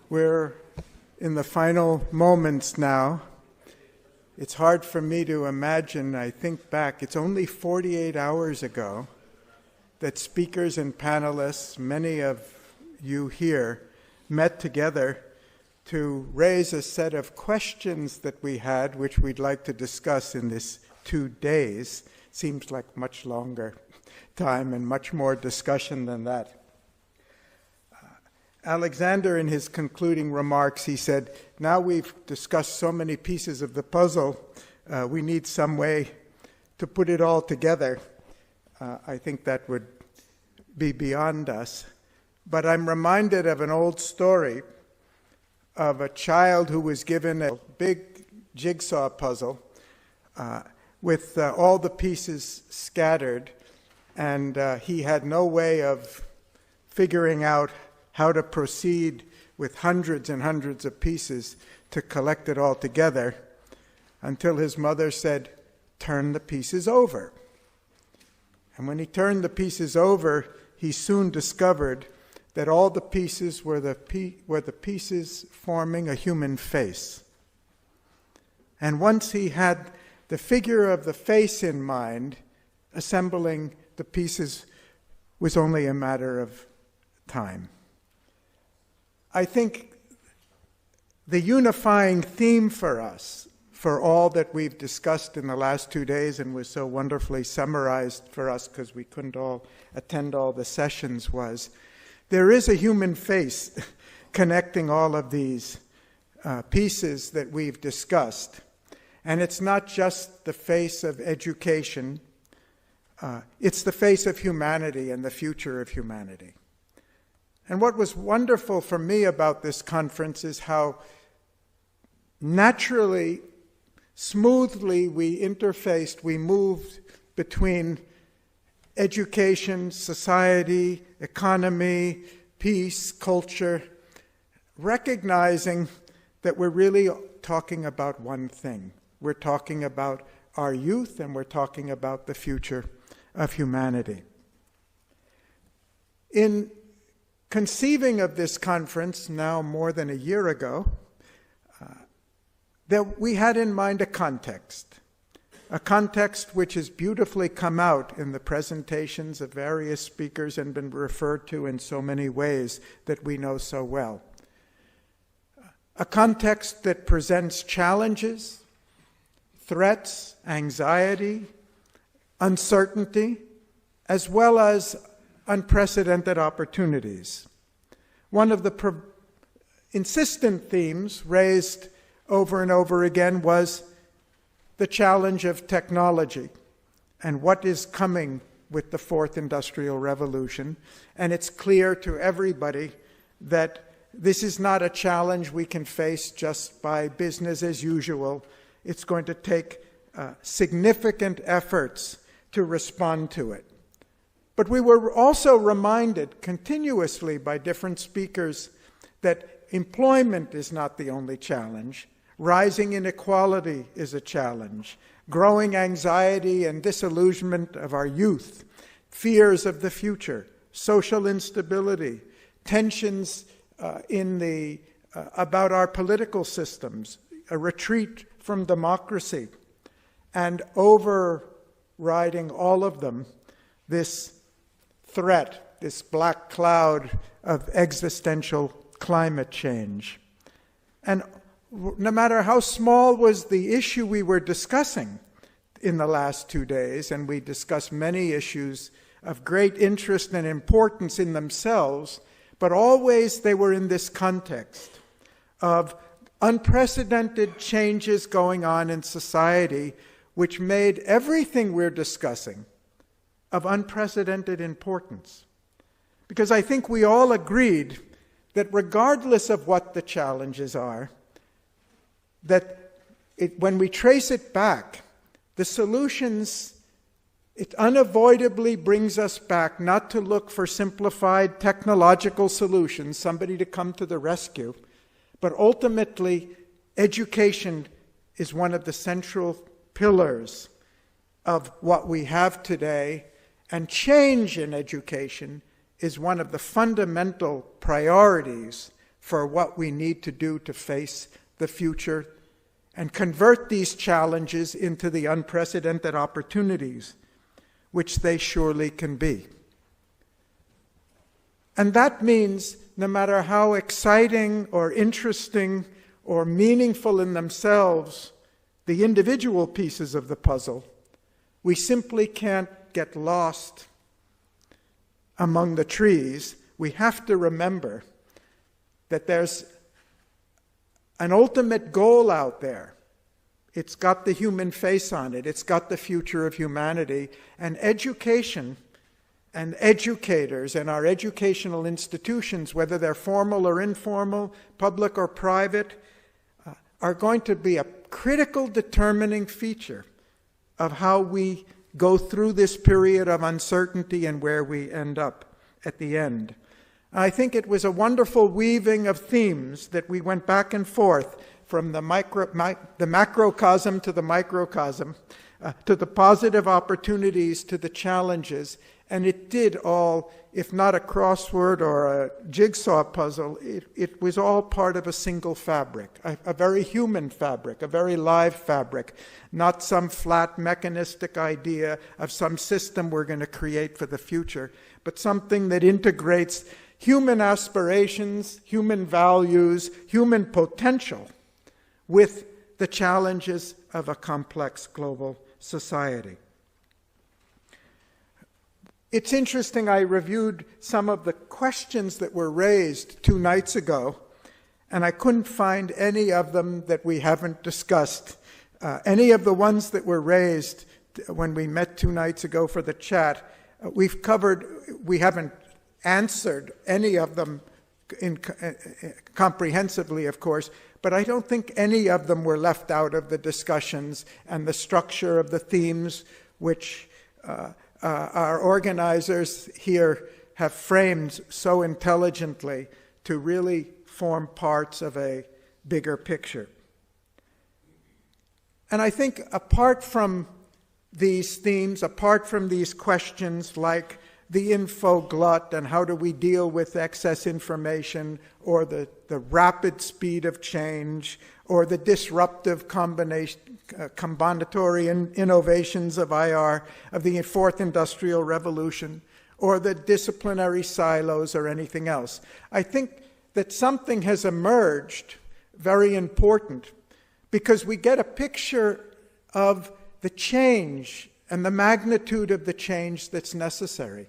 We're in the final moments now. It's hard for me to imagine. I think back, it's only 48 hours ago that speakers and panelists, many of you here, met together to raise a set of questions that we had, which we'd like to discuss in this 2 days. Seems like much longer time and much more discussion than that. Alexander, in his concluding remarks, he said, now we've discussed so many pieces of the puzzle, we need some way to put it all together. I think that would be beyond us. But I'm reminded of an old story of a child who was given a big jigsaw puzzle with all the pieces scattered, and he had no way of figuring out how to proceed with hundreds and hundreds of pieces to collect it all together, until his mother said, turn the pieces over. And when he turned the pieces over, he soon discovered that all the pieces were the pieces forming a human face. And once he had the figure of the face in mind, assembling the pieces was only a matter of time. I think the unifying theme for us, for all that we've discussed in the last 2 days and was so wonderfully summarized for us because we couldn't all attend all the sessions, was there is a human face connecting all of these pieces that we've discussed. And it's not just the face of education, it's the face of humanity and the future of humanity. And what was wonderful for me about this conference is how naturally, smoothly we interfaced, we moved between education, society, economy, peace, culture, recognizing that we're really talking about one thing. We're talking about our youth, and we're talking about the future of humanity. In conceiving of this conference now more than a year ago, that we had in mind a context which has beautifully come out in the presentations of various speakers and been referred to in so many ways that we know so well. A context that presents challenges, threats, anxiety, uncertainty, as well as unprecedented opportunities. One of the insistent themes raised over and over again was the challenge of technology and what is coming with the fourth industrial revolution. And it's clear to everybody that this is not a challenge we can face just by business as usual. It's going to take significant efforts to respond to it. But we were also reminded continuously by different speakers that employment is not the only challenge. Rising inequality is a challenge. Growing anxiety and disillusionment of our youth, fears of the future, social instability, tensions about our political systems, a retreat from democracy, and overriding all of them, this threat, this black cloud of existential climate change. And no matter how small was the issue we were discussing in the last 2 days, and we discussed many issues of great interest and importance in themselves, but always they were in this context of unprecedented changes going on in society, which made everything we're discussing of unprecedented importance. Because I think we all agreed that regardless of what the challenges are, when we trace it back, the solutions, it unavoidably brings us back not to look for simplified technological solutions, somebody to come to the rescue, but ultimately education is one of the central pillars of what we have today, and change in education is one of the fundamental priorities for what we need to do to face the future and convert these challenges into the unprecedented opportunities which they surely can be. And that means no matter how exciting or interesting or meaningful in themselves the individual pieces of the puzzle, we simply can't get lost among the trees. We have to remember that there's an ultimate goal out there. It's got the human face on it. It's got the future of humanity. And education and educators and our educational institutions, whether they're formal or informal, public or private, are going to be a critical determining feature of how we go through this period of uncertainty and where we end up at the end. I think it was a wonderful weaving of themes that we went back and forth from the macrocosm to the microcosm, to the positive opportunities to the challenges. And it did all, if not a crossword or a jigsaw puzzle, it was all part of a single fabric, a very human fabric, a very live fabric, not some flat mechanistic idea of some system we're going to create for the future, but something that integrates human aspirations, human values, human potential with the challenges of a complex global society. It's interesting, I reviewed some of the questions that were raised 2 nights ago, and I couldn't find any of them that we haven't discussed. Any of the ones that were raised when we met 2 nights ago for the chat, we've covered. We haven't answered any of them comprehensively, of course, but I don't think any of them were left out of the discussions and the structure of the themes which our organizers here have framed so intelligently to really form parts of a bigger picture. And I think apart from these themes, apart from these questions like the info glut and how do we deal with excess information, or the rapid speed of change, or the disruptive combinatory innovations of the Fourth Industrial Revolution, or the disciplinary silos or anything else. I think that something has emerged very important because we get a picture of the change and the magnitude of the change that's necessary,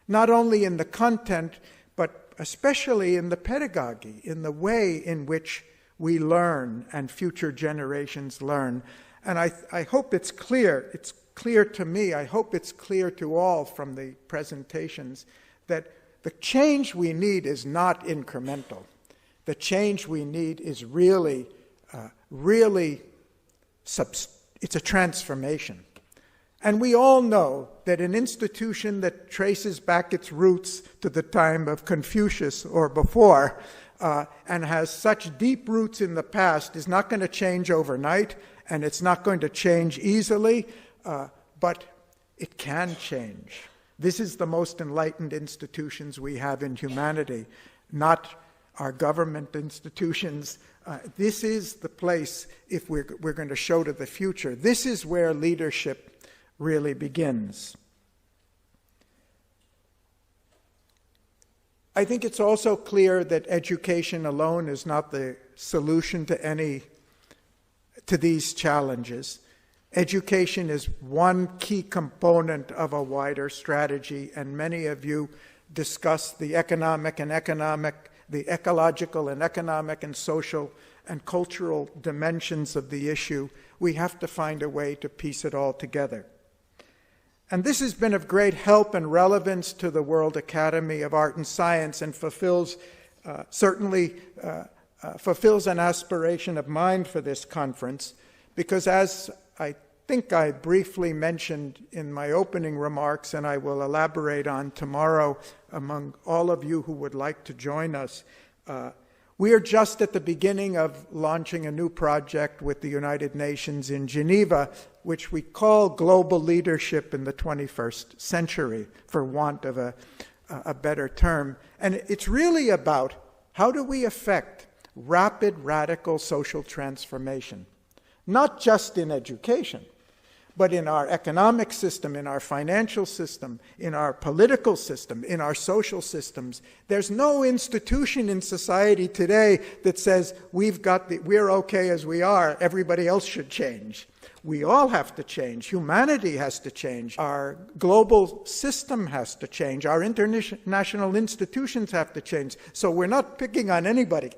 not only in the content, but especially in the pedagogy, in the way in which we learn and future generations learn. And I hope it's clear. It's clear to me. I hope it's clear to all from the presentations that the change we need is not incremental. The change we need is really it's a transformation. And we all know that an institution that traces back its roots to the time of Confucius or before and has such deep roots in the past is not going to change overnight, and it's not going to change easily, but it can change. This is the most enlightened institutions we have in humanity, not our government institutions. This is the place, if we're going to show to the future, this is where leadership really begins. I think it's also clear that education alone is not the solution to these challenges. Education is one key component of a wider strategy, and many of you discussed the the ecological and economic and social and cultural dimensions of the issue. We have to find a way to piece it all together. And this has been of great help and relevance to the World Academy of Art and Science, and fulfills an aspiration of mine for this conference, because as I think I briefly mentioned in my opening remarks, and I will elaborate on tomorrow among all of you who would like to join us, we are just at the beginning of launching a new project with the United Nations in Geneva, which we call Global Leadership in the 21st Century, for want of a better term. And it's really about How do we affect rapid, radical social transformation? Not just in education, but in our economic system, in our financial system, in our political system, in our social systems. There's no institution in society today that says we're okay as we are, everybody else should change. We all have to change. Humanity has to change. Our global system has to change. Our international institutions have to change. So we're not picking on anybody.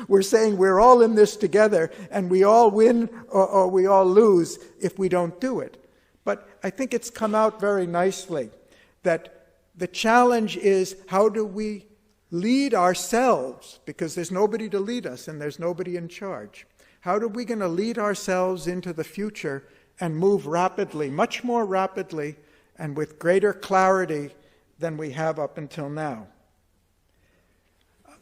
We're saying we're all in this together, and we all win or we all lose if we don't do it. But I think it's come out very nicely that the challenge is, how do we lead ourselves? Because there's nobody to lead us and there's nobody in charge. How are we going to lead ourselves into the future and move rapidly, much more rapidly, and with greater clarity than we have up until now?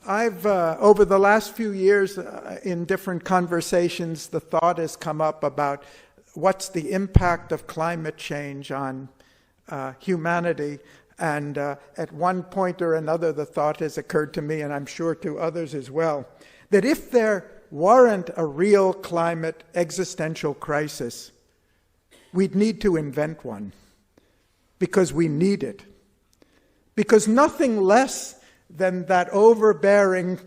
I've, over the last few years, in different conversations, the thought has come up about what's the impact of climate change on humanity. And at one point or another, the thought has occurred to me, and I'm sure to others as well, that if there weren't a real climate existential crisis, we'd need to invent one, because we need it. Because nothing less than that overbearing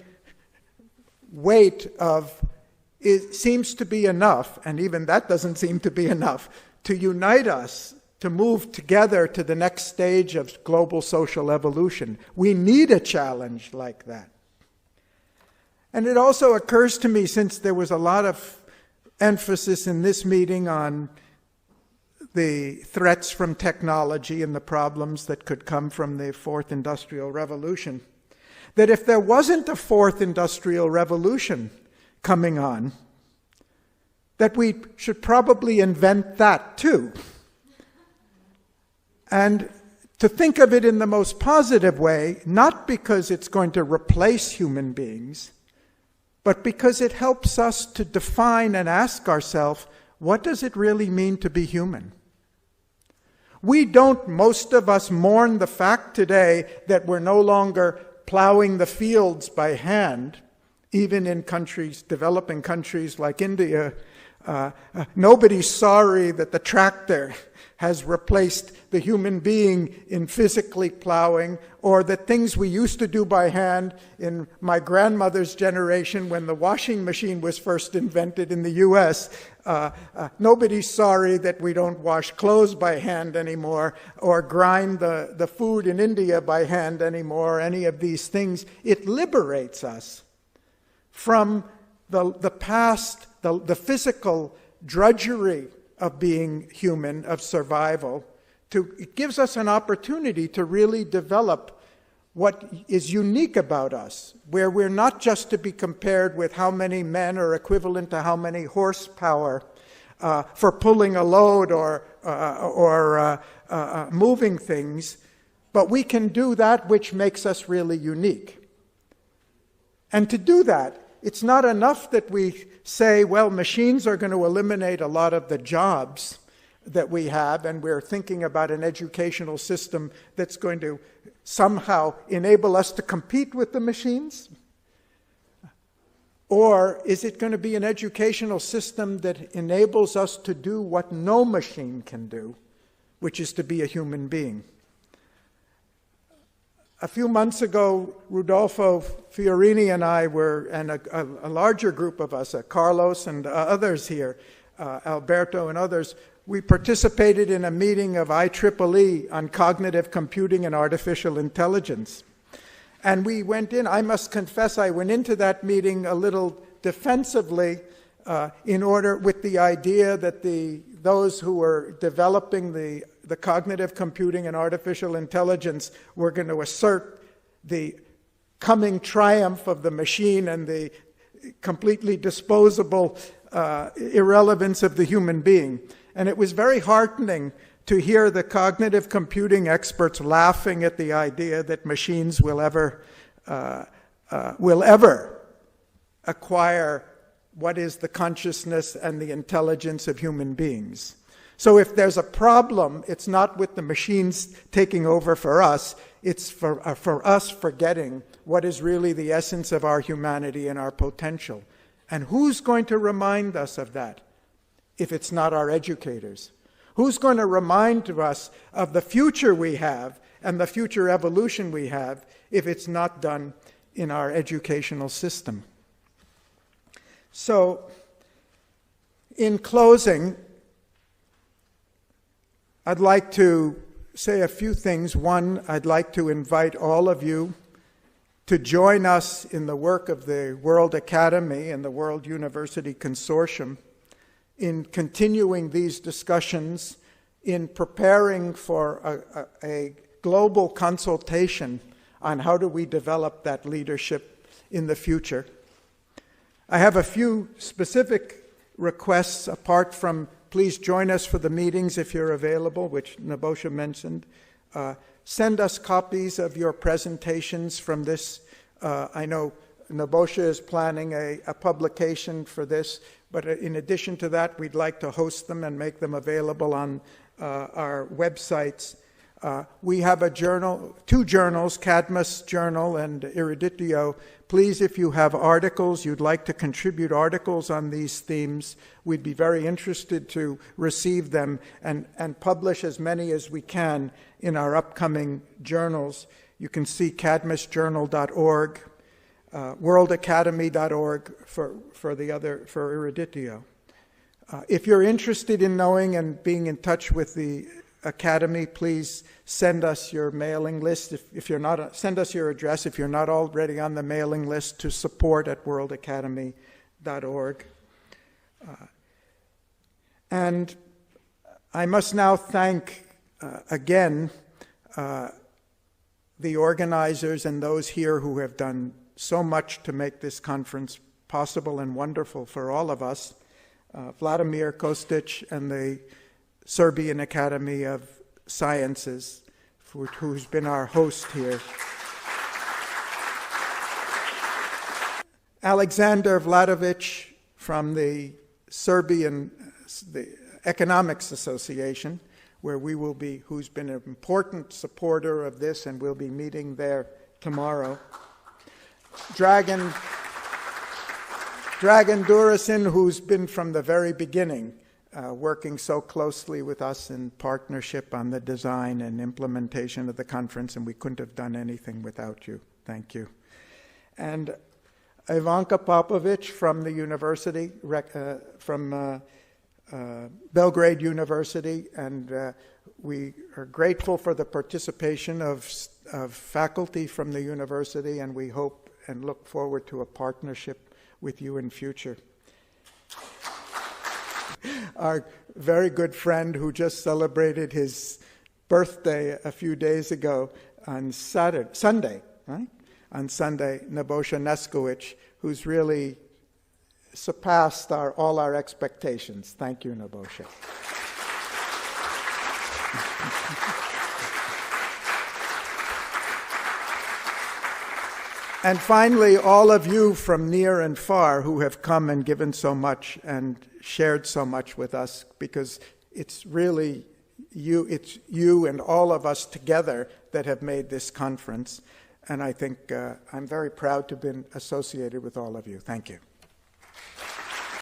weight of it seems to be enough, and even that doesn't seem to be enough, to unite us, to move together to the next stage of global social evolution. We need a challenge like that. And it also occurs to me, since there was a lot of emphasis in this meeting on the threats from technology and the problems that could come from the fourth industrial revolution, that if there wasn't a fourth industrial revolution coming on, that we should probably invent that too. And to think of it in the most positive way, not because it's going to replace human beings, but because it helps us to define and ask ourselves, what does it really mean to be human? We don't, most of us, mourn the fact today that we're no longer plowing the fields by hand, even in countries, developing countries like India. Nobody's sorry that the tractor has replaced the human being in physically plowing, or that things we used to do by hand in my grandmother's generation when the washing machine was first invented in the U.S. Nobody's sorry that we don't wash clothes by hand anymore, or grind the food in India by hand anymore, any of these things. It liberates us from the past, the physical drudgery of being human, of survival. It gives us an opportunity to really develop what is unique about us, where we're not just to be compared with how many men are equivalent to how many horsepower for pulling a load or moving things, but we can do that which makes us really unique. And to do that, it's not enough that we say, well, machines are going to eliminate a lot of the jobs that we have, and we're thinking about an educational system that's going to somehow enable us to compete with the machines? Or is it going to be an educational system that enables us to do what no machine can do, which is to be a human being? A few months ago, Rudolfo Fiorini and I were, and a larger group of us, Carlos and others here, Alberto and others, we participated in a meeting of IEEE on cognitive computing and artificial intelligence. And we went in, I must confess, I went into that meeting a little defensively with the idea that those who were developing the cognitive computing and artificial intelligence were going to assert the coming triumph of the machine and the completely disposable irrelevance of the human being. And it was very heartening to hear the cognitive computing experts laughing at the idea that machines will ever acquire what is the consciousness and the intelligence of human beings. So if there's a problem, it's not with the machines taking over for us, it's for us forgetting what is really the essence of our humanity and our potential. And who's going to remind us of that if it's not our educators? Who's going to remind us of the future we have and the future evolution we have if it's not done in our educational system? So, in closing, I'd like to say a few things. One, I'd like to invite all of you to join us in the work of the World Academy and the World University Consortium in continuing these discussions, in preparing for a global consultation on how do we develop that leadership in the future. I have a few specific requests apart from please join us for the meetings if you're available, which Nebosha mentioned. Send us copies of your presentations from this. I know Nebosha is planning a publication for this, but in addition to that, we'd like to host them and make them available on our websites. We have a journal, two journals, Cadmus Journal and Eruditio. Please, if you have articles, you'd like to contribute articles on these themes, we'd be very interested to receive them and publish as many as we can in our upcoming journals. You can see cadmusjournal.org, worldacademy.org for Eruditio. If you're interested in knowing and being in touch with the Academy, please send us your mailing list. If you're not, send us your address if you're not already on the mailing list to support@worldacademy.org. And I must now thank again the organizers and those here who have done so much to make this conference possible and wonderful for all of us. Vladimir Kostic and the Serbian Academy of Sciences, who's been our host here. Alexander Vladovic from the Serbian Economics Association, where we will be, who's been an important supporter of this, and we'll be meeting there tomorrow. Dragan Durasin, who's been from the very beginning, working so closely with us in partnership on the design and implementation of the conference, and we couldn't have done anything without you. Thank you. And Ivanka Popovic from the university, from Belgrade University, and we are grateful for the participation of faculty from the university, and we hope and look forward to a partnership with you in future. Our very good friend who just celebrated his birthday a few days ago on Sunday, right? On Sunday, Nebosha Neskowicz, who's really surpassed all our expectations. Thank you, Nebosha. And finally, all of you from near and far who have come and given so much and shared so much with us, because it's really it's you and all of us together that have made this conference. And I think I'm very proud to have been associated with all of you. Thank you.